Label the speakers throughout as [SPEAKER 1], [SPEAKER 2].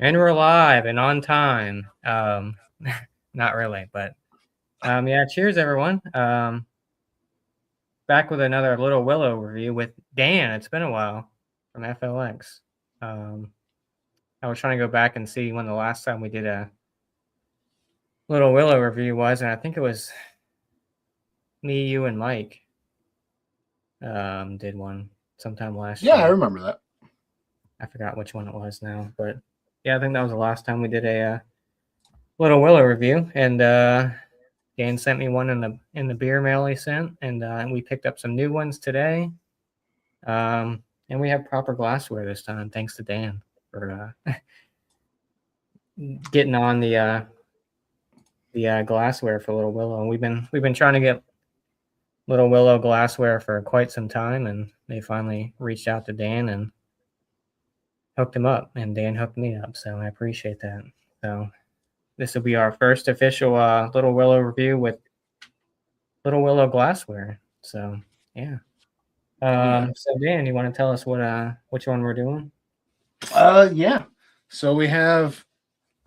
[SPEAKER 1] And we're live and on time. Not really, but yeah, cheers everyone. Back with another Little Willow review with Dan. It's been a while from FLX. I was trying to go back and see when the last time we did a Little Willow review was, and I think it was me, you, and Mike did one sometime last year.
[SPEAKER 2] Yeah, I remember that.
[SPEAKER 1] I forgot which one it was now, but yeah, I think that was the last time we did a Little Willow review, and Dan sent me one in the beer mail he sent, and we picked up some new ones today. And we have proper glassware this time, thanks to Dan for getting on the glassware for Little Willow. We've been trying to get Little Willow glassware for quite some time, and they finally reached out to Dan and hooked him up, and Dan hooked me up, so I appreciate that. So this will be our first official Little Willow review with Little Willow glassware. So yeah. So Dan, you want to tell us which one we're doing?
[SPEAKER 2] Yeah. So we have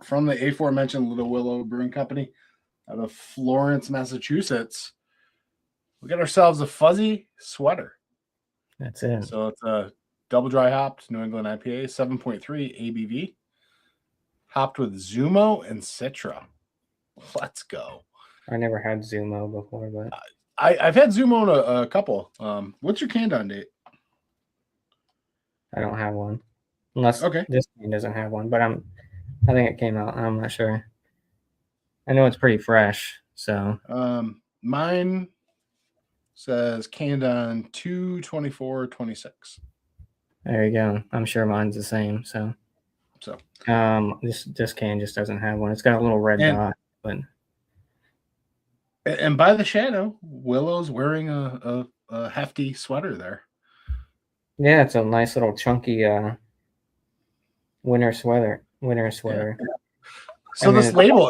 [SPEAKER 2] from the aforementioned Little Willow Brewing Company out of Florence, Massachusetts. We got ourselves a fuzzy sweater.
[SPEAKER 1] That's it.
[SPEAKER 2] So it's a double dry hopped New England IPA, 7.3 ABV, hopped with Zumo and Citra. Let's go.
[SPEAKER 1] I never had Zumo before, but
[SPEAKER 2] I've had Zumo on a couple. What's your can down date?
[SPEAKER 1] I don't have one, unless this can doesn't have one. But I think it came out. I'm not sure. I know it's pretty fresh. So
[SPEAKER 2] mine says canned on 2/24/26.
[SPEAKER 1] There you go. I'm sure mine's the same. So this can just doesn't have one. It's got a little red dot, but.
[SPEAKER 2] And by the shadow, Willow's wearing a hefty sweater there.
[SPEAKER 1] Yeah, it's a nice little chunky winter sweater. Yeah.
[SPEAKER 2] So this label,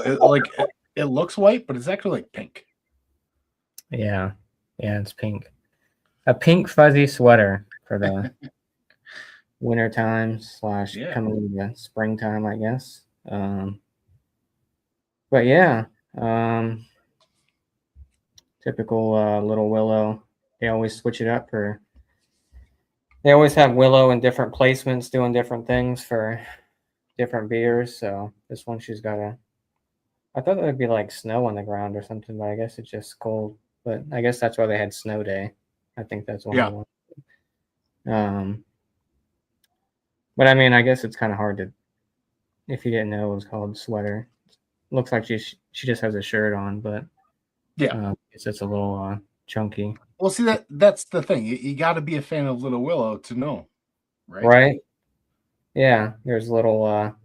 [SPEAKER 2] it looks white, but it's actually like pink.
[SPEAKER 1] Yeah, it's pink. A pink fuzzy sweater for the winter time / coming into springtime, I guess. But yeah. Typical Little Willow. They always switch it up they always have Willow in different placements doing different things for different beers. So this one she's got I thought there would be like snow on the ground or something, but I guess it's just cold. But I guess that's why they had snow day. I think that's one of them. But I mean, I guess it's kind of hard to, if you didn't know it was called sweater. Looks like she just has a shirt on, but it's just a little chunky.
[SPEAKER 2] Well, see, that's the thing. You got to be a fan of Little Willow to know, right?
[SPEAKER 1] Right. Yeah, there's little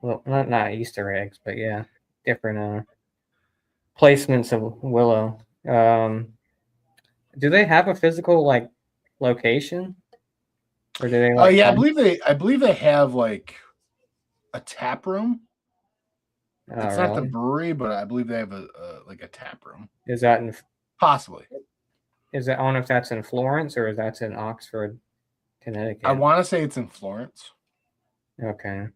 [SPEAKER 1] not Easter eggs, but yeah, different placements of Willow. Do they have a physical like location, or do they?
[SPEAKER 2] I believe they have like a tap room. It's not the brewery, but I believe they have a tap room.
[SPEAKER 1] Is that in
[SPEAKER 2] possibly?
[SPEAKER 1] Is that, I don't know if that's in Florence or if that's in Oxford, Connecticut.
[SPEAKER 2] I want to say it's in Florence.
[SPEAKER 1] Okay.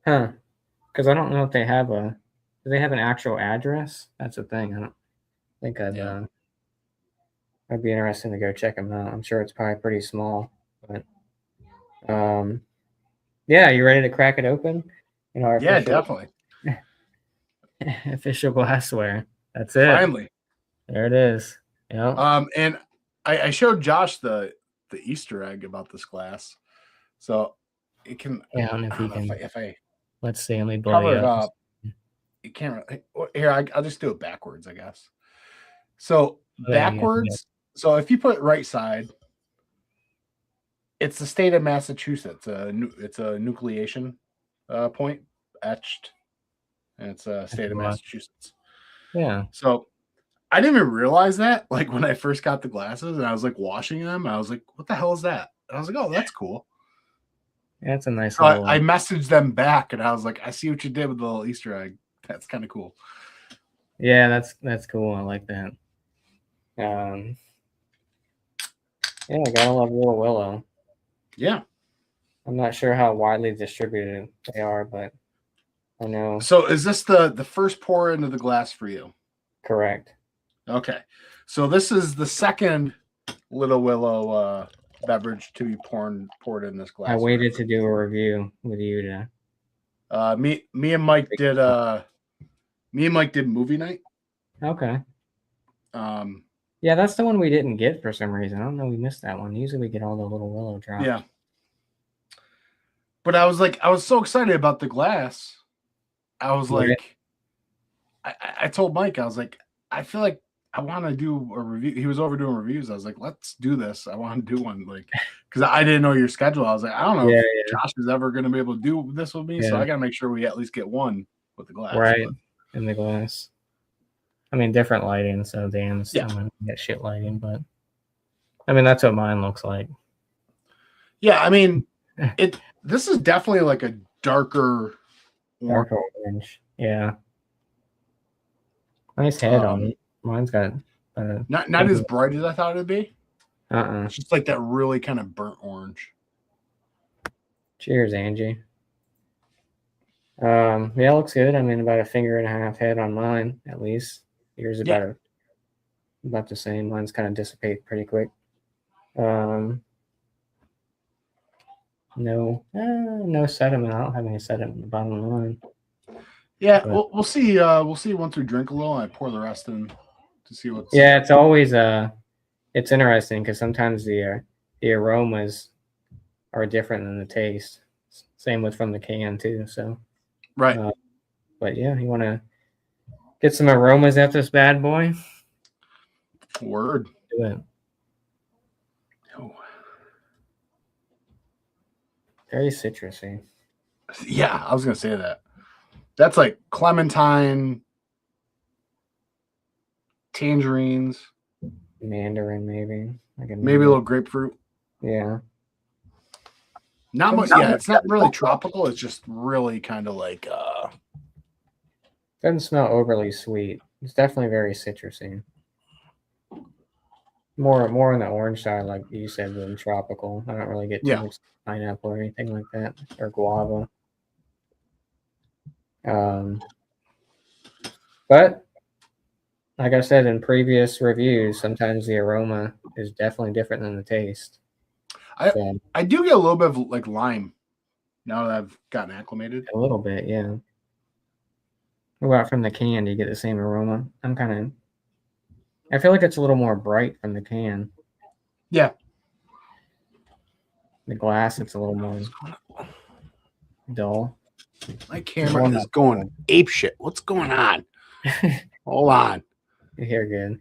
[SPEAKER 1] Huh. Because I don't know if they have do they have an actual address? That's the thing. I don't think I'd be interested to go check them out. I'm sure it's probably pretty small, but yeah, you ready to crack it open?
[SPEAKER 2] Definitely.
[SPEAKER 1] Official glassware. That's it.
[SPEAKER 2] Finally.
[SPEAKER 1] There it is. Yeah.
[SPEAKER 2] And I showed Josh the Easter egg about this glass. So it can if I
[SPEAKER 1] let's see, let me blow it up.
[SPEAKER 2] You can't here, I'll just do it backwards, I guess. So backwards, so if you put it right side, it's the state of Massachusetts. It's a nucleation point etched. And it's a state of Massachusetts.
[SPEAKER 1] Yeah.
[SPEAKER 2] So I didn't even realize that, like when I first got the glasses and I was like washing them, I was like, what the hell is that? And I was like, oh, that's cool.
[SPEAKER 1] Yeah, it's a nice
[SPEAKER 2] little I messaged them back and I was like, I see what you did with the little Easter egg. That's kind of cool.
[SPEAKER 1] Yeah, that's cool. I like that. Yeah, I gotta love Little Willow.
[SPEAKER 2] Yeah.
[SPEAKER 1] I'm not sure how widely distributed they are, but I know.
[SPEAKER 2] So is this the first pour into the glass for you?
[SPEAKER 1] Correct.
[SPEAKER 2] Okay. So this is the second Little Willow beverage to be poured in this glass.
[SPEAKER 1] I waited to do a review with you to.
[SPEAKER 2] Me and Mike did movie night.
[SPEAKER 1] Okay.
[SPEAKER 2] Um,
[SPEAKER 1] Yeah, that's the one we didn't get for some reason. I don't know. We missed that one. Usually we get all the Little Willow drops.
[SPEAKER 2] yeah. But I was so excited about the glass. I was like, I told Mike, I was like, I feel like I want to do a review. He was over doing reviews. I was like, let's do this. I want to do one, like, because I didn't know your schedule. I was like, I don't know if Josh is ever going to be able to do this with me, so I got to make sure we at least get one with the glass.
[SPEAKER 1] Right, in the glass. I mean, different lighting, so Dan's still gonna get shit lighting, but I mean, that's what mine looks like.
[SPEAKER 2] Yeah, I mean, this is definitely like a darker
[SPEAKER 1] orange. Yeah. Nice head on it. Mine's got
[SPEAKER 2] not as bright as I thought it'd be.
[SPEAKER 1] It's
[SPEAKER 2] just like that really kind of burnt orange.
[SPEAKER 1] Cheers, Angie. Yeah, it looks good. I mean, about a finger and a half head on mine, at least. Yours about the same. Mine's kind of dissipate pretty quick. No sediment. I don't have any sediment in the bottom of mine.
[SPEAKER 2] Yeah, we'll see. We'll see once we drink a little. I pour the rest in to see what's.
[SPEAKER 1] Yeah, it's always it's interesting because sometimes the aromas are different than the taste. Same with from the can too. So.
[SPEAKER 2] Right.
[SPEAKER 1] But yeah, you want to get some aromas at this bad boy?
[SPEAKER 2] Word.
[SPEAKER 1] Do it.
[SPEAKER 2] Oh.
[SPEAKER 1] Very citrusy.
[SPEAKER 2] Yeah, I was gonna say that. That's like clementine, tangerines,
[SPEAKER 1] mandarin, maybe.
[SPEAKER 2] Maybe a little grapefruit.
[SPEAKER 1] Yeah.
[SPEAKER 2] Not much. Yeah, it's not really tropical. It's just really kind of like.
[SPEAKER 1] Doesn't smell overly sweet. It's definitely very citrusy. More on the orange side, like you said, than tropical. I don't really get too much pineapple or anything like that, or guava. But like I said in previous reviews, sometimes the aroma is definitely different than the taste.
[SPEAKER 2] I do get a little bit of like lime now that I've gotten acclimated.
[SPEAKER 1] A little bit, yeah. What about from the can? Do you get the same aroma? I feel like it's a little more bright from the can.
[SPEAKER 2] Yeah.
[SPEAKER 1] The glass, it's a little more dull.
[SPEAKER 2] My camera is going ape shit. What's going on? Hold on.
[SPEAKER 1] You're good.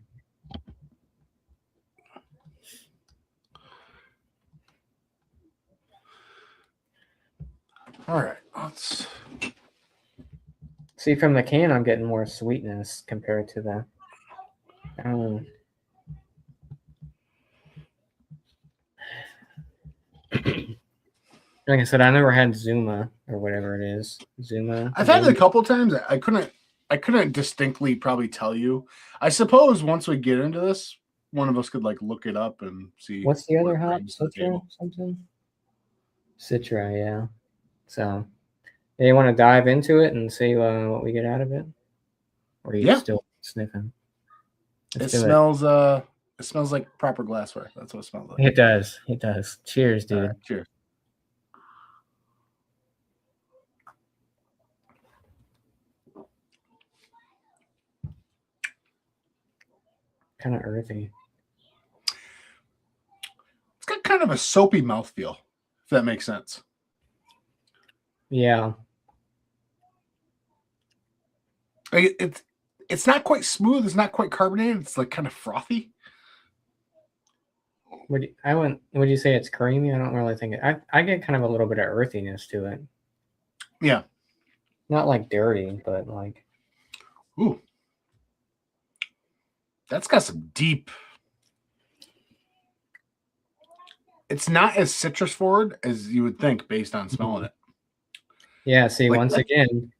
[SPEAKER 2] All right, let's
[SPEAKER 1] see. From the can, I'm getting more sweetness compared to the. Like I said, I never had Zuma or whatever it is. Zuma.
[SPEAKER 2] I've had it a couple times. I couldn't distinctly probably tell you. I suppose once we get into this, one of us could like look it up and see.
[SPEAKER 1] What's the other hop? Citra something? Citra, yeah. So, you want to dive into it and see what we get out of it? Or are you still sniffing?
[SPEAKER 2] It smells like proper glassware. That's what it smells like.
[SPEAKER 1] It does. It does. Cheers, dude.
[SPEAKER 2] Right, cheers.
[SPEAKER 1] Kind of earthy.
[SPEAKER 2] It's got kind of a soapy mouthfeel, if that makes sense.
[SPEAKER 1] Yeah.
[SPEAKER 2] It's not quite smooth. It's not quite carbonated. It's like kind of frothy.
[SPEAKER 1] Would you say it's creamy? I don't really think it. I get kind of a little bit of earthiness to it.
[SPEAKER 2] Yeah.
[SPEAKER 1] Not like dirty, but like.
[SPEAKER 2] Ooh. That's got some deep. It's not as citrus forward as you would think based on smelling it.
[SPEAKER 1] Yeah. See, once again,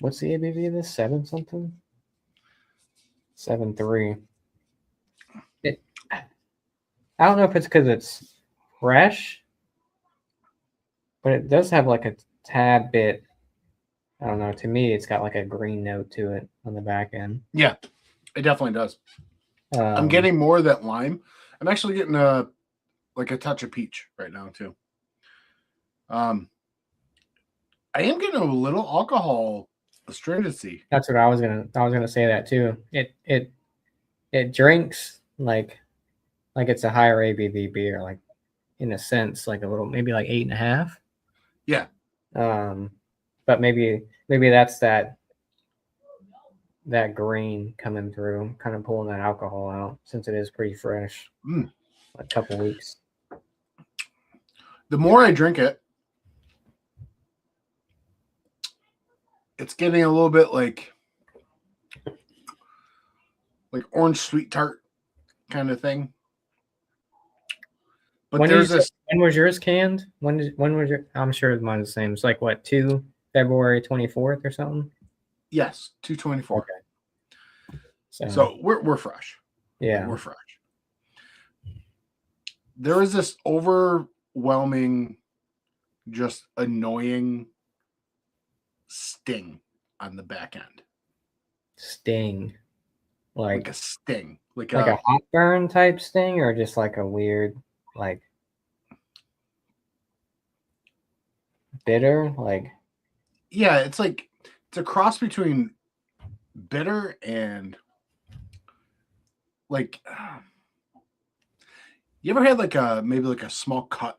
[SPEAKER 1] what's the ABV of this? 7 something? 7.3. I don't know if it's because it's fresh, but it does have like a tad bit. I don't know. To me, it's got like a green note to it on the back end.
[SPEAKER 2] Yeah, it definitely does. I'm
[SPEAKER 1] Um,
[SPEAKER 2] getting more of that lime. I'm actually getting a touch of peach right now too. I am getting a little alcohol astringency.
[SPEAKER 1] That's what I was gonna say that too. It drinks like it's a higher ABV beer, like in a sense, like a little maybe like 8.5.
[SPEAKER 2] Yeah.
[SPEAKER 1] But maybe that's that green coming through, kind of pulling that alcohol out since it is pretty fresh, a couple weeks.
[SPEAKER 2] The more I drink it, it's getting a little bit like orange sweet tart kind of thing. But
[SPEAKER 1] When
[SPEAKER 2] there's this.
[SPEAKER 1] When was yours canned? When was your? I'm sure mine's the same. It's like what, February 24th or something.
[SPEAKER 2] Yes, 2/24.
[SPEAKER 1] Okay.
[SPEAKER 2] So we're fresh.
[SPEAKER 1] Yeah,
[SPEAKER 2] we're fresh. There is this overwhelming, just annoying sting on the back end.
[SPEAKER 1] Sting,
[SPEAKER 2] like a sting, like
[SPEAKER 1] a hot burn type sting, or just like a weird, like bitter, like.
[SPEAKER 2] Yeah, it's a cross between bitter and like. You ever had maybe a small cut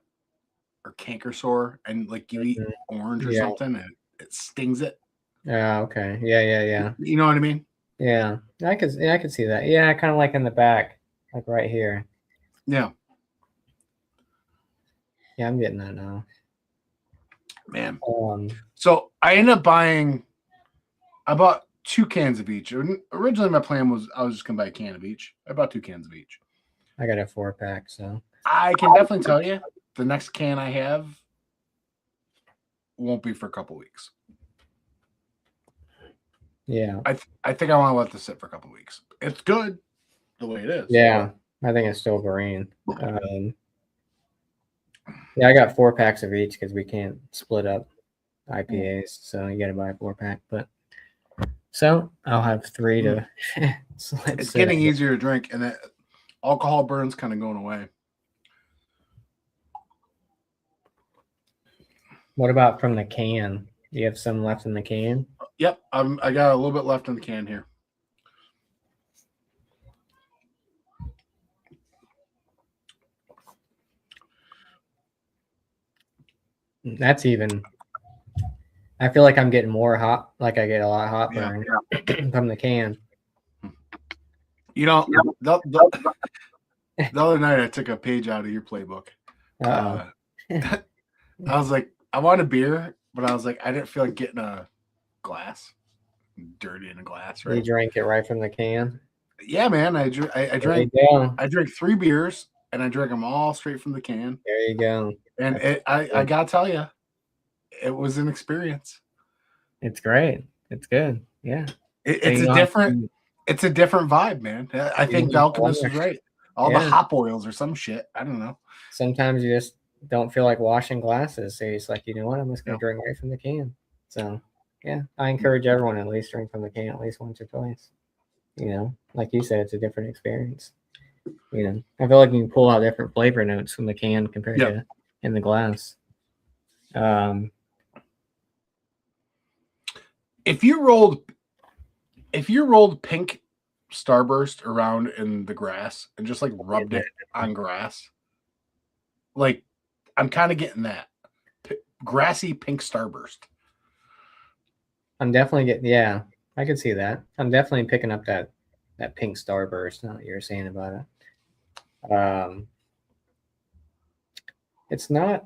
[SPEAKER 2] or canker sore, and you eat orange or something, and it stings it?
[SPEAKER 1] Yeah. Okay. Yeah.
[SPEAKER 2] You know what I mean?
[SPEAKER 1] Yeah, I could see that. Yeah, kind of like in the back, like right here.
[SPEAKER 2] Yeah.
[SPEAKER 1] Yeah, I'm getting that now.
[SPEAKER 2] Man. So I ended up buying. I bought 2 cans of each. Originally, my plan was I was just gonna buy a can of each. I bought 2 cans of each.
[SPEAKER 1] I got a 4-pack, so
[SPEAKER 2] I can definitely tell you the next can I have won't be for a couple weeks.
[SPEAKER 1] Yeah,
[SPEAKER 2] I think I want to let this sit for a couple weeks. It's good the way it is.
[SPEAKER 1] Yeah, I think it's still green. Yeah, I got 4 packs of each because we can't split up IPAs, so you got to buy a 4-pack. But so I'll have 3 to.
[SPEAKER 2] It's getting easier to drink, and that alcohol burn's kind of going away.
[SPEAKER 1] What about from the can? Do you have some left in the can?
[SPEAKER 2] Yep, I got a little bit left in the can here.
[SPEAKER 1] That's even. I feel like I'm getting more hot. Like I get a lot hot burn from the can.
[SPEAKER 2] You know, the other night I took a page out of your playbook. I was like, I want a beer, but I was like, I didn't feel like getting a glass, dirty in a glass. Right?
[SPEAKER 1] You drank it right from the can.
[SPEAKER 2] Yeah, man. I drank 3 beers, and I drank them all straight from the can.
[SPEAKER 1] There you go.
[SPEAKER 2] And I gotta tell you, it was an experience.
[SPEAKER 1] It's great. It's good. Yeah.
[SPEAKER 2] It's a different vibe, man. I think the Alchemist is right. All the hop oils or some shit. I don't know.
[SPEAKER 1] Sometimes you just don't feel like washing glasses. So it's like, you know what? I'm just going to drink right from the can. So, yeah, I encourage everyone to at least drink from the can at least once or twice. You know, like you said, it's a different experience. You know, I feel like you can pull out different flavor notes from the can compared to in the glass.
[SPEAKER 2] If you rolled pink Starburst around in the grass and just rubbed it on grass, I'm kind of getting that grassy pink Starburst.
[SPEAKER 1] I'm definitely getting, I could see that. I'm definitely picking up that pink Starburst. Now that you're saying about it, it's not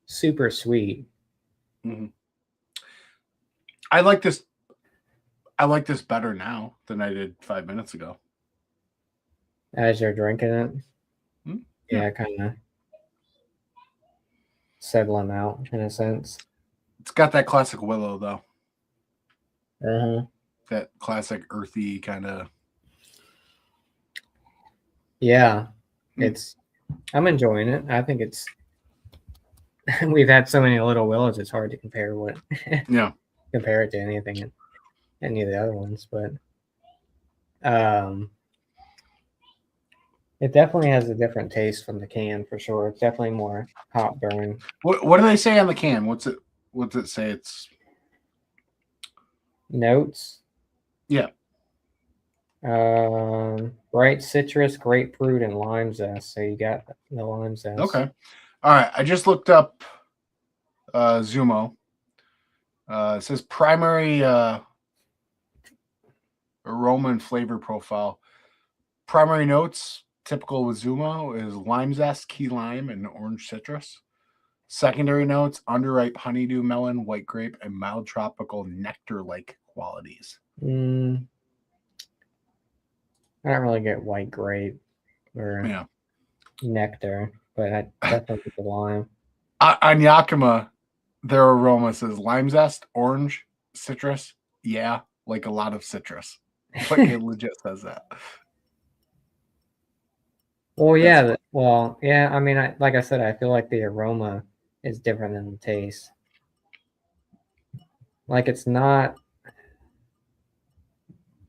[SPEAKER 1] super sweet.
[SPEAKER 2] Mm-hmm. I like this better now than I did 5 minutes ago.
[SPEAKER 1] As you're drinking it, yeah, kind of settling out in a sense.
[SPEAKER 2] It's got that classic Willow though.
[SPEAKER 1] That
[SPEAKER 2] classic earthy kind of.
[SPEAKER 1] Yeah, I'm enjoying it. I think it's we've had so many little willows, it's hard to compare compare it to anything, any of the other ones, but it definitely has a different taste from the can for sure. It's definitely more hop burn.
[SPEAKER 2] What do they say on the can? What's it say? It's
[SPEAKER 1] notes.
[SPEAKER 2] Yeah.
[SPEAKER 1] Bright citrus, grapefruit, and lime zest. So you got the lime zest.
[SPEAKER 2] Okay. All right. I just looked up Zumo. It says primary aroma and flavor profile. Primary notes, typical with Zumo, is lime zest, key lime, and orange citrus. Secondary notes, underripe honeydew melon, white grape, and mild tropical nectar-like qualities.
[SPEAKER 1] I don't really get white grape or nectar, but I definitely get the lime.
[SPEAKER 2] On Yakima, their aroma says lime zest, orange, citrus. Yeah, like a lot of citrus. But it legit says that.
[SPEAKER 1] Well, yeah. Well, yeah. I mean, like I said, I feel like the aroma is different than the taste. Like it's not.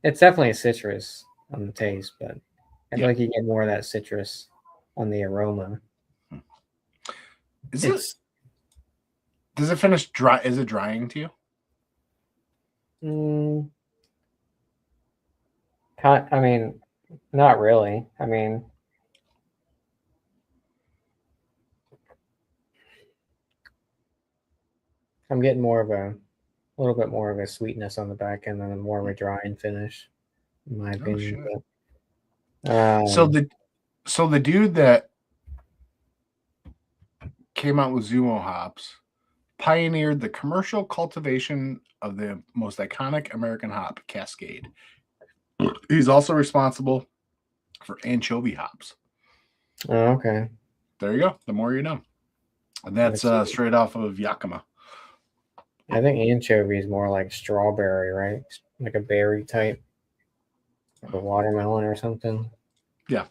[SPEAKER 1] It's definitely a citrus on the taste, but I feel like you get more of that citrus on the aroma.
[SPEAKER 2] Does it finish dry? Is it drying to
[SPEAKER 1] you? I mean, not really. I mean, I'm getting a little bit more of a sweetness on the back end and more of a drying finish, in my opinion.
[SPEAKER 2] So the dude that came out with Zumo hops pioneered the commercial cultivation of the most iconic American hop, Cascade. He's also responsible for anchovy hops.
[SPEAKER 1] Oh, okay.
[SPEAKER 2] There you go. The more you know. And that's straight off of Yakima.
[SPEAKER 1] I think anchovy is more like strawberry, right? Like a berry type, like a watermelon or something.
[SPEAKER 2] Yeah.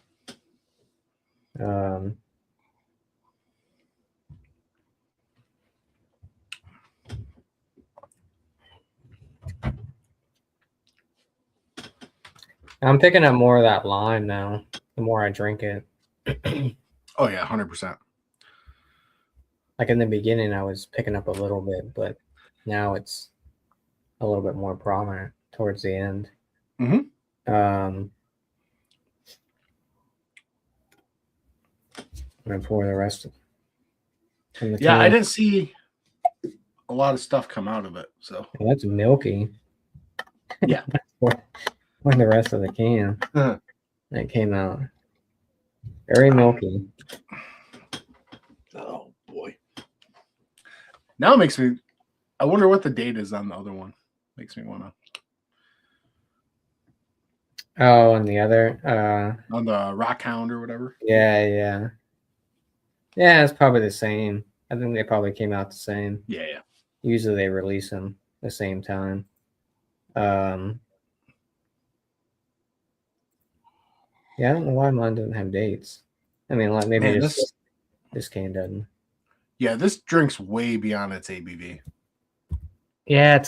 [SPEAKER 1] I'm picking up more of that lime now, the more I drink it.
[SPEAKER 2] Oh, yeah, 100%.
[SPEAKER 1] Like in the beginning, I was picking up a little bit, but now it's a little bit more prominent towards the end.
[SPEAKER 2] Mm-hmm.
[SPEAKER 1] I'm going to pour the rest of the
[SPEAKER 2] can. I didn't see a lot of stuff come out of it. So
[SPEAKER 1] that's milky.
[SPEAKER 2] Yeah.
[SPEAKER 1] When the rest of the can that came out. Very milky.
[SPEAKER 2] Oh boy. Now it makes me I wonder what the date is on the other one. Makes me want to.
[SPEAKER 1] Oh, and the other
[SPEAKER 2] on the Rock Hound or whatever.
[SPEAKER 1] Yeah, it's probably the same. I think they probably came out the same.
[SPEAKER 2] Yeah.
[SPEAKER 1] Usually they release them the same time. Yeah, I don't know why mine doesn't have dates. I mean, like maybe this can doesn't.
[SPEAKER 2] Yeah, this drink's way beyond its ABV.
[SPEAKER 1] Yeah,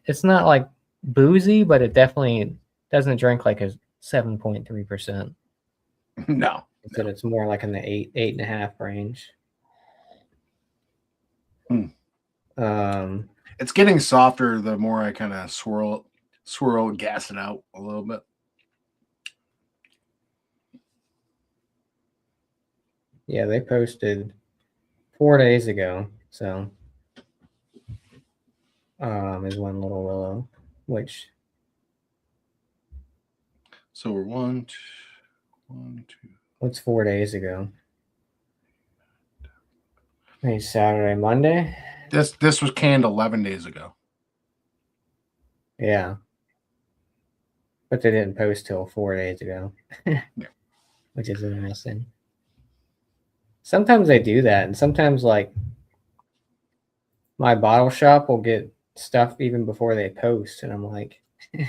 [SPEAKER 1] it's not like boozy, but it definitely doesn't drink like a 7.3%.
[SPEAKER 2] No.
[SPEAKER 1] It's more like in the 8.5 range.
[SPEAKER 2] It's getting softer the more I kind of swirl, gas it out a little bit.
[SPEAKER 1] Yeah, they posted 4 days ago, so is one Little Willow, which
[SPEAKER 2] so we're one, two.
[SPEAKER 1] What's 4 days ago? Maybe Saturday, Monday.
[SPEAKER 2] This was canned 11 days ago.
[SPEAKER 1] Yeah, but they didn't post till 4 days ago.
[SPEAKER 2] Yeah.
[SPEAKER 1] Which is interesting. Sometimes they do that, and sometimes like my bottle shop will get stuff even before they post, and I'm like, how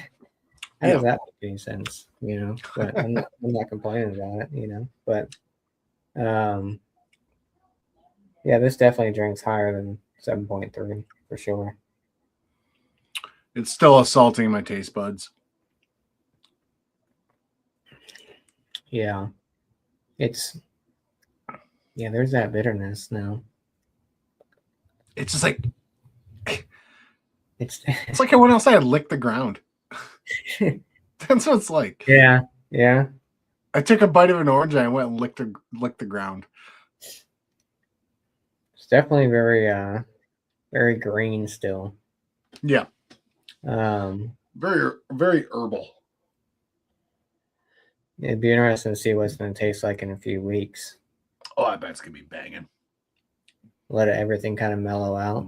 [SPEAKER 1] does that make any sense? You know, but I'm not complaining about it, you know. But Um, yeah, this definitely drinks higher than 7.3 for sure.
[SPEAKER 2] It's still assaulting my taste buds.
[SPEAKER 1] Yeah, there's that bitterness now.
[SPEAKER 2] It's just like
[SPEAKER 1] It's
[SPEAKER 2] it's like everyone else I had licked the ground. That's what it's like.
[SPEAKER 1] yeah.
[SPEAKER 2] I took a bite of an orange and I went and licked the ground.
[SPEAKER 1] It's definitely very green still.
[SPEAKER 2] Yeah.
[SPEAKER 1] Um,
[SPEAKER 2] Very, very herbal.
[SPEAKER 1] it'd be interesting to see what it's going to taste like in a few weeks.
[SPEAKER 2] Oh, I bet it's gonna be banging.
[SPEAKER 1] Let everything kind of mellow out.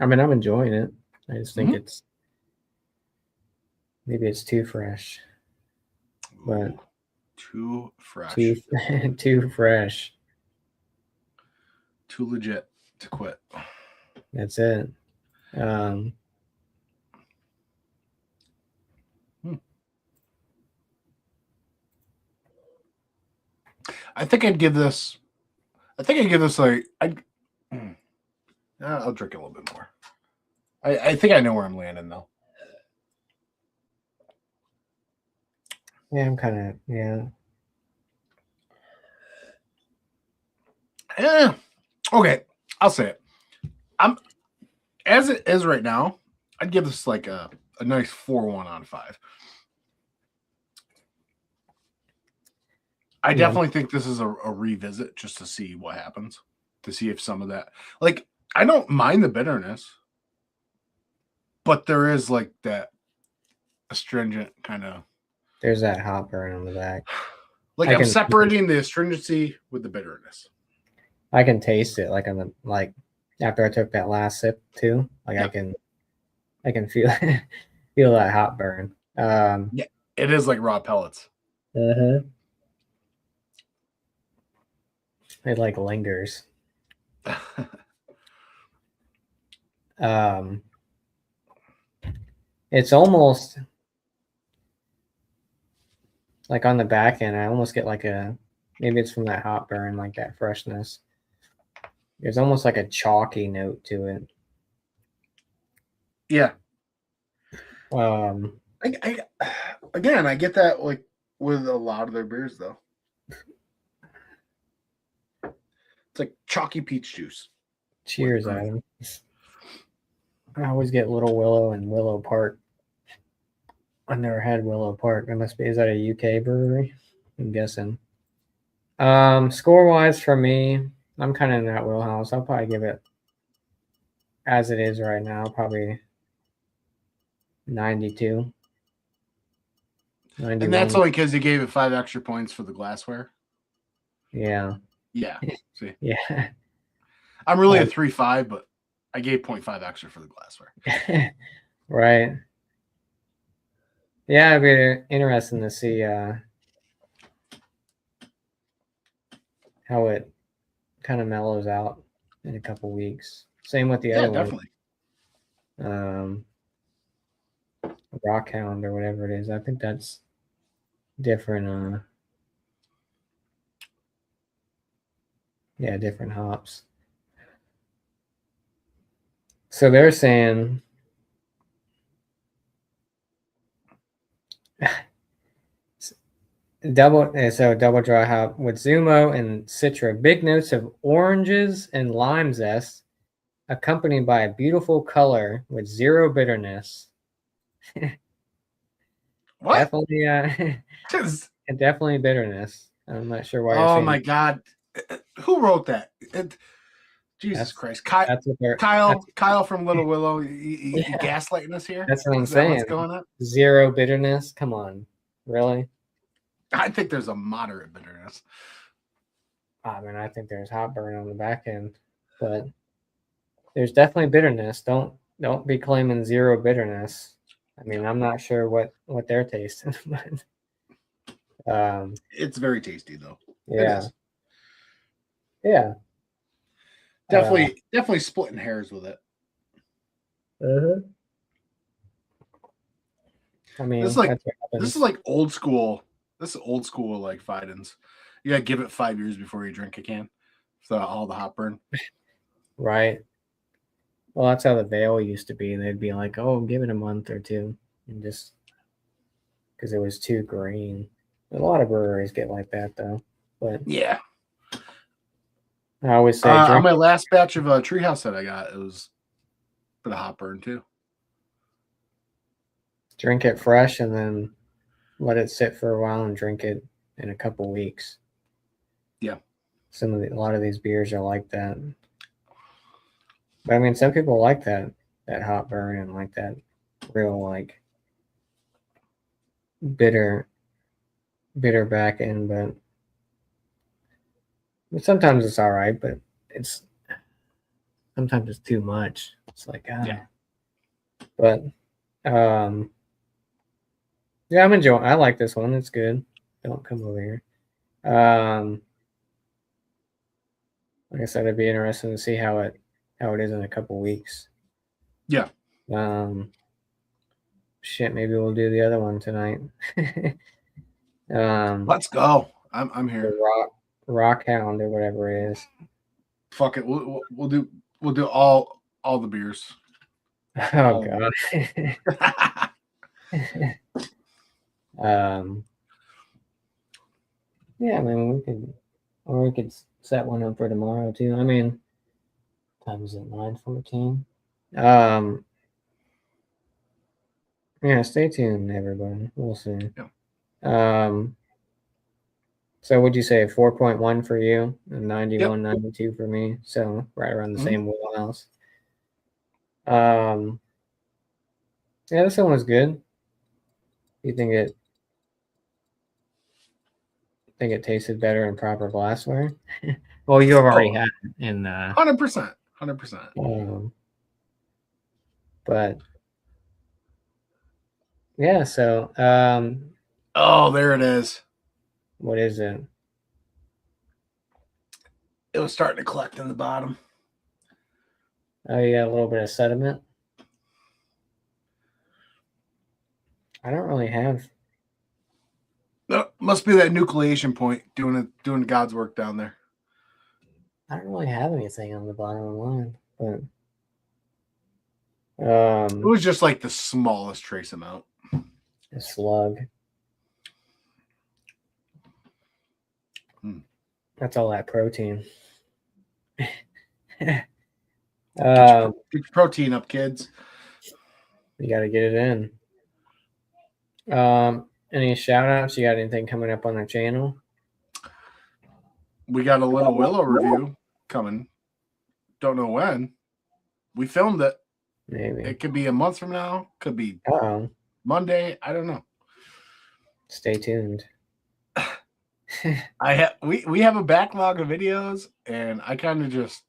[SPEAKER 1] I mean, I'm enjoying it. I just think maybe it's too fresh, but
[SPEAKER 2] too fresh,
[SPEAKER 1] too fresh.
[SPEAKER 2] Too legit to quit.
[SPEAKER 1] That's it.
[SPEAKER 2] I think I'd give this like I'll drink a little bit more. I think I know where I'm landing though.
[SPEAKER 1] Yeah, I'm kind of yeah.
[SPEAKER 2] Yeah. Okay, I'll say it. I'm as it is right now. I'd give this like a nice 4.1 on 5. I definitely think this is a revisit just to see what happens, to see if some of that, like, I don't mind the bitterness, but there is like that astringent kind of.
[SPEAKER 1] There's that hop burn on the back.
[SPEAKER 2] Like I'm separating the astringency with the bitterness.
[SPEAKER 1] I can taste it like after I took that last sip too. Like I can feel feel that hop burn.
[SPEAKER 2] Yeah, it is like raw pellets.
[SPEAKER 1] It like lingers. It's almost like on the back end, I almost get like maybe it's from that hop burn, like that freshness. There's almost like a chalky note to it.
[SPEAKER 2] Yeah.
[SPEAKER 1] I
[SPEAKER 2] get that like with a lot of their beers though. It's like chalky peach juice.
[SPEAKER 1] Cheers, Adam. I always get Little Willow and Willow Park. I've never had Willow Park. Is that a UK brewery? I'm guessing. Score wise for me, I'm kind of in that wheelhouse. I'll probably give it as it is right now, probably 92. 91.
[SPEAKER 2] And that's only because you gave it 5 extra points for the glassware.
[SPEAKER 1] Yeah.
[SPEAKER 2] Yeah. See.
[SPEAKER 1] Yeah.
[SPEAKER 2] I'm really a 3.5, but I gave 0.5 extra for the glassware.
[SPEAKER 1] Right. Yeah, it'd be interesting to see how it kind of mellows out in a couple weeks. Same with the other one.
[SPEAKER 2] Definitely.
[SPEAKER 1] Rockhound or whatever it is. I think that's different. Different hops. So they're saying double dry hop with Zumo and Citra. Big notes of oranges and lime zest, accompanied by a beautiful color with zero bitterness.
[SPEAKER 2] What?
[SPEAKER 1] Definitely, definitely bitterness. I'm not sure why.
[SPEAKER 2] Oh my God, who wrote that? Jesus Christ, Kyle from Little Willow, you gaslighting us here?
[SPEAKER 1] That's what I'm saying.
[SPEAKER 2] What's going on?
[SPEAKER 1] Zero bitterness. Come on, really?
[SPEAKER 2] I think there's a moderate bitterness.
[SPEAKER 1] I mean, I think there's hot burn on the back end, but there's definitely bitterness. Don't be claiming zero bitterness. I mean, I'm not sure what they're tasting, but
[SPEAKER 2] it's very tasty though.
[SPEAKER 1] Yeah. Yeah.
[SPEAKER 2] Definitely splitting hairs with it.
[SPEAKER 1] I mean,
[SPEAKER 2] this is like old school. This is old school like Fidens. You gotta give it 5 years before you drink a can. So all the hop burn.
[SPEAKER 1] Right. Well, that's how the veil used to be. They'd be like, "Oh, give it a month or two," and just because it was too green. A lot of breweries get like that though. But
[SPEAKER 2] Yeah.
[SPEAKER 1] I always say
[SPEAKER 2] On
[SPEAKER 1] drink
[SPEAKER 2] my last batch of Treehouse that I got, it was for the hop burn too.
[SPEAKER 1] it fresh and then let it sit for a while and drink it in a couple weeks.
[SPEAKER 2] Yeah.
[SPEAKER 1] A lot of these beers are like that. But I mean, some people like that hot burn and like that real like bitter back end, but sometimes it's all right, but sometimes it's too much. It's like,
[SPEAKER 2] Yeah.
[SPEAKER 1] But yeah, I like this one. It's good. Don't come over here. Like I said, it'd be interesting to see how it is in a couple weeks.
[SPEAKER 2] Yeah.
[SPEAKER 1] Shit, maybe we'll do the other one tonight.
[SPEAKER 2] Let's go. I'm here.
[SPEAKER 1] The Rock Hound or whatever it is.
[SPEAKER 2] Fuck it. We'll do all the beers.
[SPEAKER 1] Oh god. Yeah, I mean we could set one up for tomorrow too. I mean, time is it 9:14? Yeah, stay tuned, everybody. We'll see.
[SPEAKER 2] Yeah.
[SPEAKER 1] So would you say 4.1 for you and 91, 92 for me? So right around the same wheelhouse. Yeah, this one was good. You think it tasted better in proper glassware? Well, you have already had it in
[SPEAKER 2] 100%.
[SPEAKER 1] But yeah, so
[SPEAKER 2] oh, there it is.
[SPEAKER 1] What is it?
[SPEAKER 2] It was starting to collect in the bottom.
[SPEAKER 1] Oh, you got a little bit of sediment. I don't really have.
[SPEAKER 2] No, must be that nucleation point doing God's work down there.
[SPEAKER 1] I don't really have anything on the bottom of mine, but
[SPEAKER 2] it was just like the smallest trace amount.
[SPEAKER 1] A slug. That's all that protein.
[SPEAKER 2] Get your protein up, kids.
[SPEAKER 1] You got to get it in. Any shout outs? You got anything coming up on the channel?
[SPEAKER 2] We got a Little Willow review coming. Don't know when. We filmed it.
[SPEAKER 1] Maybe.
[SPEAKER 2] It could be a month from now. Could be Monday. I don't know.
[SPEAKER 1] Stay tuned.
[SPEAKER 2] We have a backlog of videos, and I kind of just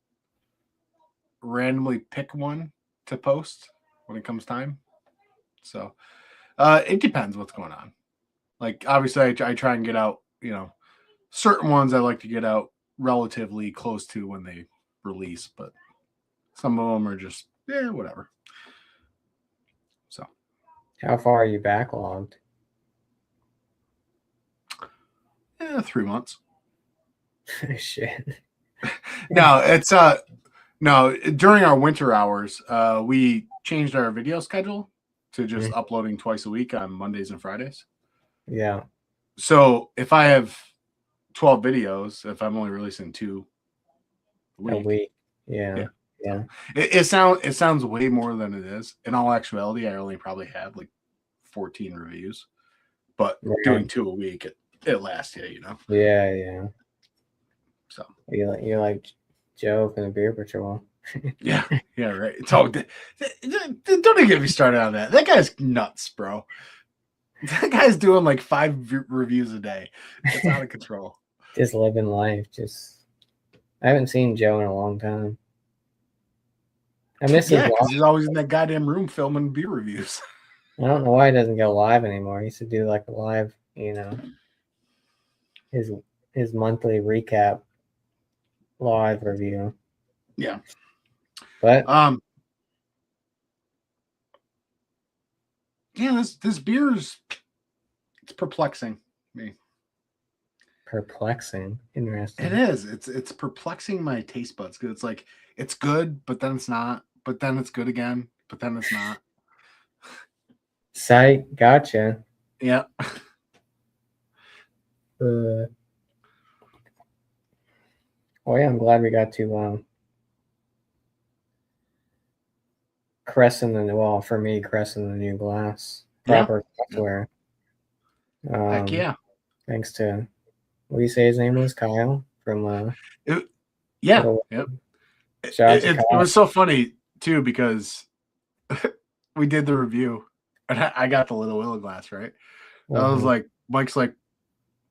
[SPEAKER 2] randomly pick one to post when it comes time. So it depends what's going on. Like, obviously, I try and get out, certain ones I like to get out relatively close to when they release, but some of them are just, whatever. So,
[SPEAKER 1] how far are you backlogged?
[SPEAKER 2] 3 months.
[SPEAKER 1] Shit.
[SPEAKER 2] No, it's no, during our winter hours, we changed our video schedule to just uploading twice a week on Mondays and Fridays.
[SPEAKER 1] Yeah.
[SPEAKER 2] So if I have 12 videos, if I'm only releasing 2
[SPEAKER 1] a week. Yeah.
[SPEAKER 2] It sounds way more than it is. In all actuality, I only probably have like 14 reviews, but doing 2 a week, it lasts you,
[SPEAKER 1] Yeah.
[SPEAKER 2] So
[SPEAKER 1] you're like Joe from the Beer Patrol.
[SPEAKER 2] yeah, right. So don't even get me started on that. That guy's nuts, bro. That guy's doing like 5 reviews a day. It's out of control.
[SPEAKER 1] Just living life. I haven't seen Joe in a long time. I miss his
[SPEAKER 2] because he's always in that goddamn room filming beer reviews.
[SPEAKER 1] I don't know why he doesn't go live anymore. He used to do like a live, his monthly recap live review.
[SPEAKER 2] Yeah.
[SPEAKER 1] But
[SPEAKER 2] this beer it's perplexing me.
[SPEAKER 1] Perplexing. Interesting.
[SPEAKER 2] It is. It's perplexing my taste buds because it's like it's good, but then it's not. But then it's good again, but then it's not.
[SPEAKER 1] Sight. Gotcha.
[SPEAKER 2] Yeah.
[SPEAKER 1] Oh yeah, I'm glad we got to crescent for me, crescent the new glass. Proper glassware.
[SPEAKER 2] Heck yeah.
[SPEAKER 1] Thanks to what do you say his name was? Kyle from
[SPEAKER 2] Yeah.
[SPEAKER 1] Little,
[SPEAKER 2] Yep.
[SPEAKER 1] shout out to
[SPEAKER 2] It
[SPEAKER 1] Kyle.
[SPEAKER 2] was so funny too because we did the review and I got the Little Willow glass, right? I was like, Mike's like,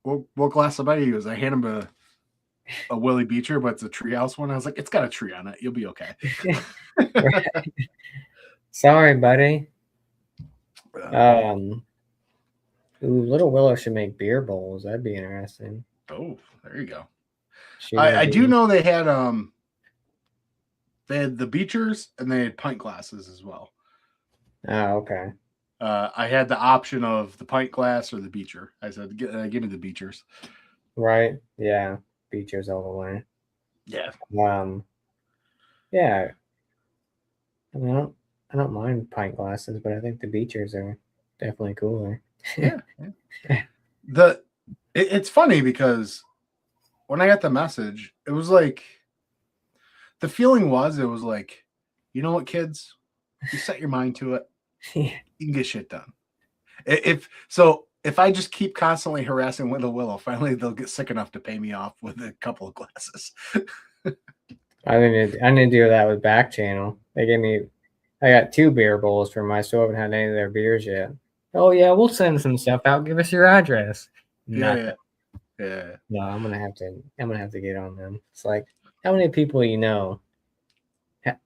[SPEAKER 2] what glass am I use? I hand him a Willie Beecher, but it's a treehouse one. I was like, it's got a tree on it. You'll be okay.
[SPEAKER 1] Sorry, buddy. Little Willow should make beer bowls. That'd be interesting.
[SPEAKER 2] Oh, there you go. I do know they had the Beechers and they had pint glasses as well.
[SPEAKER 1] Oh, okay.
[SPEAKER 2] I had the option of the pint glass or the Beecher. I said, give me the Beechers.
[SPEAKER 1] Right. Yeah. Beechers all the way.
[SPEAKER 2] Yeah.
[SPEAKER 1] Yeah. I mean, I don't mind pint glasses, but I think the Beechers are definitely cooler.
[SPEAKER 2] Yeah. It's funny because when I got the message, it was like the feeling was it was like, you know what, kids, you set your mind to it, you can get shit done. If I just keep constantly harassing Willow, finally they'll get sick enough to pay me off with a couple of glasses.
[SPEAKER 1] I didn't do that with Back Channel. I got 2 beer bowls for my. Still haven't had any of their beers yet. Oh yeah, we'll send some stuff out. Give us your address.
[SPEAKER 2] Yeah.
[SPEAKER 1] No, I'm gonna have to get on them. It's like, how many people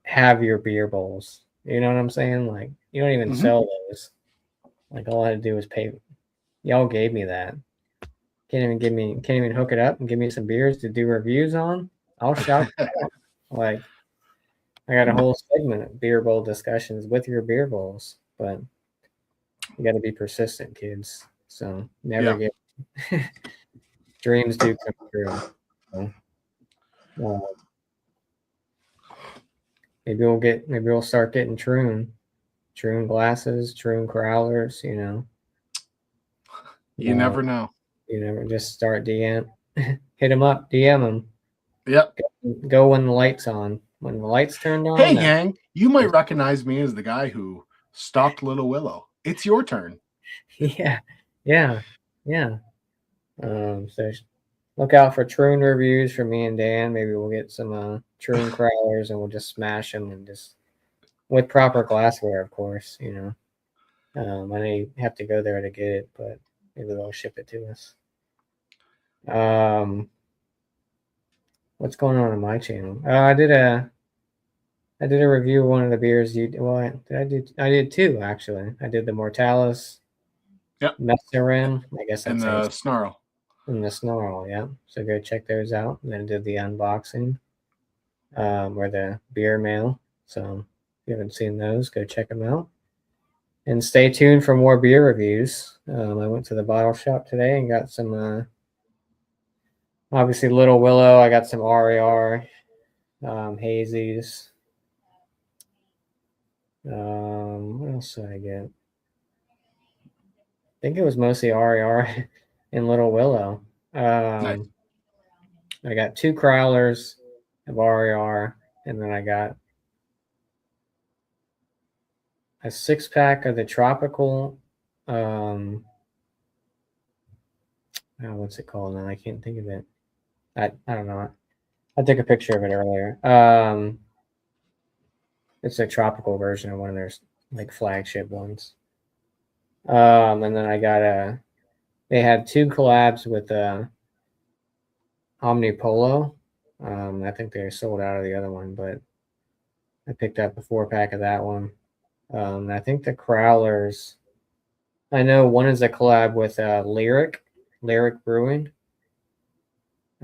[SPEAKER 1] have your beer bowls? You know what I'm saying? Like, you don't even sell those. Like, all I had to do was pay. Y'all gave me that. Can't even hook it up and give me some beers to do reviews on. I'll shout it out. Like, I got a whole segment of beer bowl discussions with your beer bowls, but you got to be persistent, kids. So never get dreams do come true. So, maybe we'll start getting Troon glasses, Troon crowlers. You
[SPEAKER 2] never know.
[SPEAKER 1] You never just start DM, hit them up, DM them.
[SPEAKER 2] Yep.
[SPEAKER 1] Go when the light's on. When the light's turned on.
[SPEAKER 2] Hey, gang, you might recognize me as the guy who stalked Little Willow. It's your turn.
[SPEAKER 1] Yeah. So look out for Troon reviews from me and Dan. Maybe we'll get some Troon crowlers and we'll just smash them and just with proper glassware, of course. I know you have to go there to get it, but maybe they'll ship it to us. What's going on my channel? I did a review of one of the beers. I did 2 actually. I did the Mortalis.
[SPEAKER 2] Yep.
[SPEAKER 1] Messerin, I guess.
[SPEAKER 2] And the Snarl.
[SPEAKER 1] And the Snarl, yeah. So go check those out. And then I did the unboxing, or the beer mail. So if you haven't seen those, go check them out. And stay tuned for more beer reviews. I went to the bottle shop today and got some, obviously Little Willow. I got some RAR, hazies. What else did I get? I think it was mostly RAR and Little Willow.
[SPEAKER 2] Nice.
[SPEAKER 1] I got 2 crowlers of RAR, and then I got a 6-pack of the tropical. What's it called now? I can't think of it. I don't know. I took a picture of it earlier. It's a tropical version of one of their like flagship ones. And then I got they had 2 collabs with Omnipolo. I think they sold out of the other one, but I picked up a 4-pack of that one. I think the crowlers, I know one is a collab with Lyric Brewing.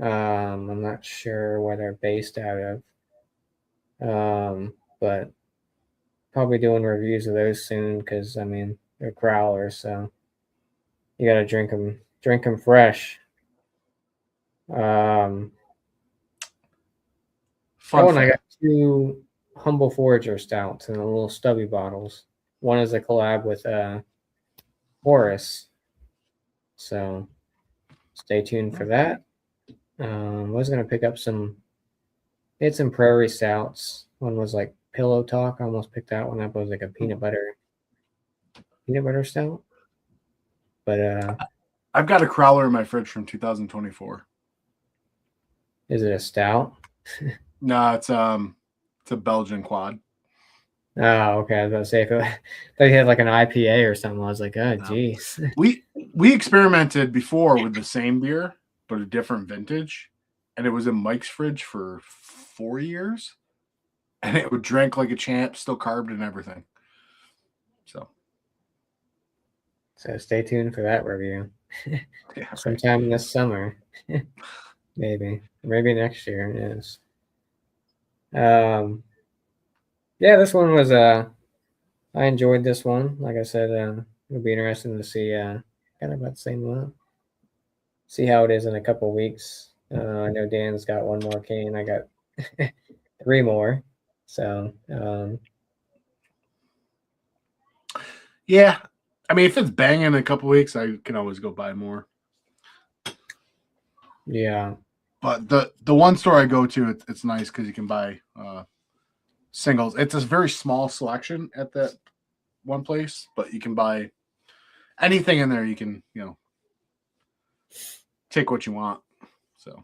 [SPEAKER 1] I'm not sure where they're based out of, but probably doing reviews of those soon because I mean they're crowlers, so you got to drink them fresh. Um,
[SPEAKER 2] Fun
[SPEAKER 1] and I got
[SPEAKER 2] fact.
[SPEAKER 1] 2 Humble Forager stouts in the little stubby bottles. One is a collab with Horace. So stay tuned for that. I was gonna pick up some. They had some Prairie Stouts. One was like Pillow Talk. I almost picked that one up. It was like a peanut butter stout. But
[SPEAKER 2] I've got a crowler in my fridge from 2024.
[SPEAKER 1] is it a stout?
[SPEAKER 2] No, it's a Belgian quad.
[SPEAKER 1] Oh, okay. I was about to say if they had like an IPA or something. I was like, oh, geez.
[SPEAKER 2] We experimented before with the same beer, but a different vintage, and it was in Mike's fridge for 4 years, and it would drink like a champ, still carbed and everything.
[SPEAKER 1] So stay tuned for that review.
[SPEAKER 2] Yeah, right.
[SPEAKER 1] Sometime this summer, maybe next year. Yes. Yeah, this one was I enjoyed this one. Like I said, it'll be interesting to see kind of about the same amount. See how it is in a couple weeks. I know Dan's got 1 more can. I got 3 more. So
[SPEAKER 2] yeah, I mean, if it's banging in a couple weeks, I can always go buy more.
[SPEAKER 1] yeah.
[SPEAKER 2] But the one store I go to, it's nice because you can buy singles. It's a very small selection at that one place, but you can buy anything in there. You can, take what you want. So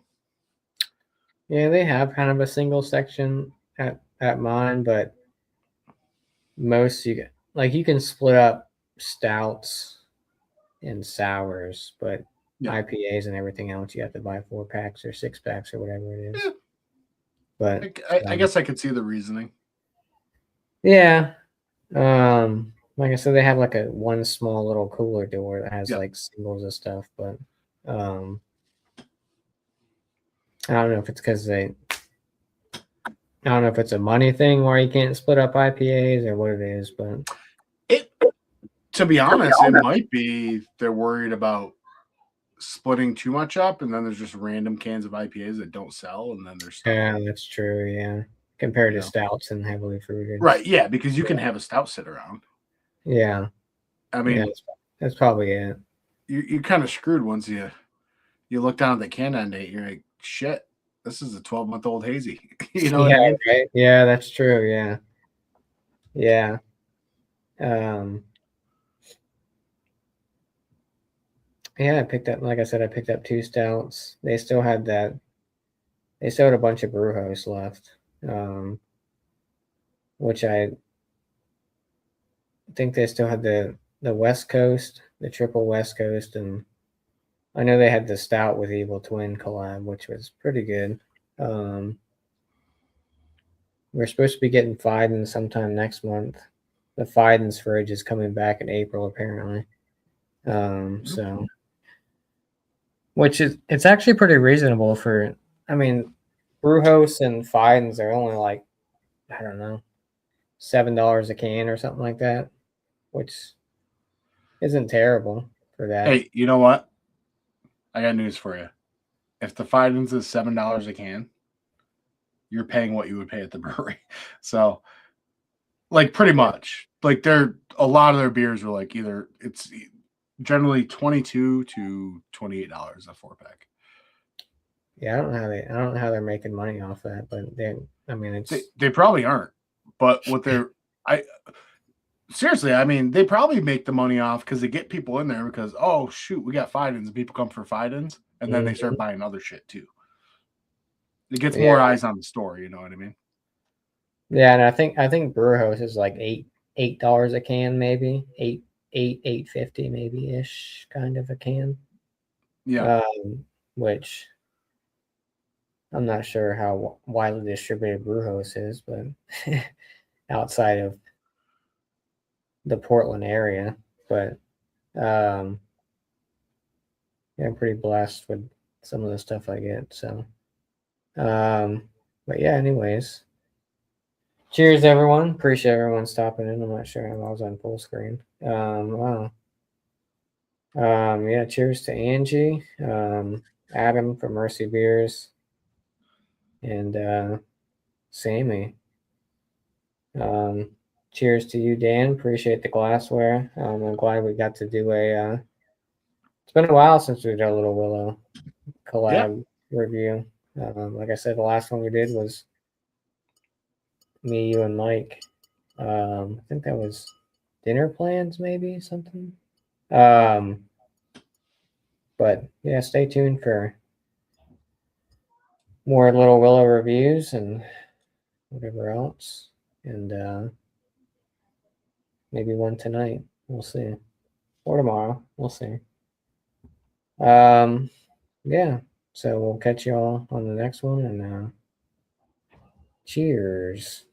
[SPEAKER 1] Yeah, they have kind of a single section at mine, but most you can split up stouts and sours, but IPAs and everything else you have to buy 4-packs or 6-packs or whatever it is.
[SPEAKER 2] Yeah.
[SPEAKER 1] But
[SPEAKER 2] I guess I could see the reasoning.
[SPEAKER 1] Yeah. Like I said, they have like a 1 small little cooler door that has like singles and stuff, but I don't know if it's because I don't know if it's a money thing where you can't split up IPAs or what it is, but
[SPEAKER 2] to be honest, it might be they're worried about splitting too much up, and then there's just random cans of IPAs that don't sell, and then there's stuff.
[SPEAKER 1] Yeah, that's true. Yeah, compared to stouts and heavily fruited.
[SPEAKER 2] Right? Yeah, because you can have a stout sit around.
[SPEAKER 1] Yeah,
[SPEAKER 2] I mean,
[SPEAKER 1] that's probably it.
[SPEAKER 2] You're kind of screwed once you look down at the can end date. You're like, shit, this is a 12-month-old hazy.
[SPEAKER 1] You know? Yeah, what I mean? Right. Yeah, that's true. Yeah, yeah. Yeah, I picked up, like I said, I picked up 2 stouts. They still had that. They still had a bunch of brew hosts left, which I think they still had the West Coast, the triple West Coast, and I know they had the stout with Evil Twin collab, which was pretty good. We're supposed to be getting Fidens sometime next month. The Fidens fridge is coming back in April, apparently. So, which is, it's actually pretty reasonable for, I mean, Brewhouse and Fidens are only like, I don't know, $7 a can or something like that, which isn't terrible for that.
[SPEAKER 2] Hey, you know what? I got news for you. If the Fidens is $7 a can, you're paying what you would pay at the brewery. So, like, pretty much, like, a lot of their beers are like either it's generally $22 to $28 a 4-pack.
[SPEAKER 1] Yeah, I don't know how they're making money off that, but
[SPEAKER 2] they probably aren't. But what seriously, I mean, they probably make the money off because they get people in there because, oh shoot, we got Fidens, and people come for Fidens, and then they start buying other shit too. It gets more eyes on the store, you know what I mean?
[SPEAKER 1] Yeah, and I think Brewhouse is like $8 a can, maybe $8.50 maybe ish kind of a can.
[SPEAKER 2] Yeah.
[SPEAKER 1] Which I'm not sure how widely distributed Brewhouse is, but outside of the Portland area, but yeah, I'm pretty blessed with some of the stuff I get. So, but yeah, anyways, cheers everyone. Appreciate everyone stopping in. I'm not sure I was on full screen. Wow. Yeah, cheers to Angie. Adam from Mercy Beers, and Sammy. Cheers to you, Dan. Appreciate the glassware. I'm glad we got to do a. It's been a while since we've done a Little Willow collab review. Like I said, the last one we did was me, you, and Mike. I think that was dinner plans, maybe something. But yeah, stay tuned for more Little Willow reviews and whatever else, and maybe one tonight. We'll see, or tomorrow. We'll see. Yeah. So we'll catch you all on the next one, and cheers.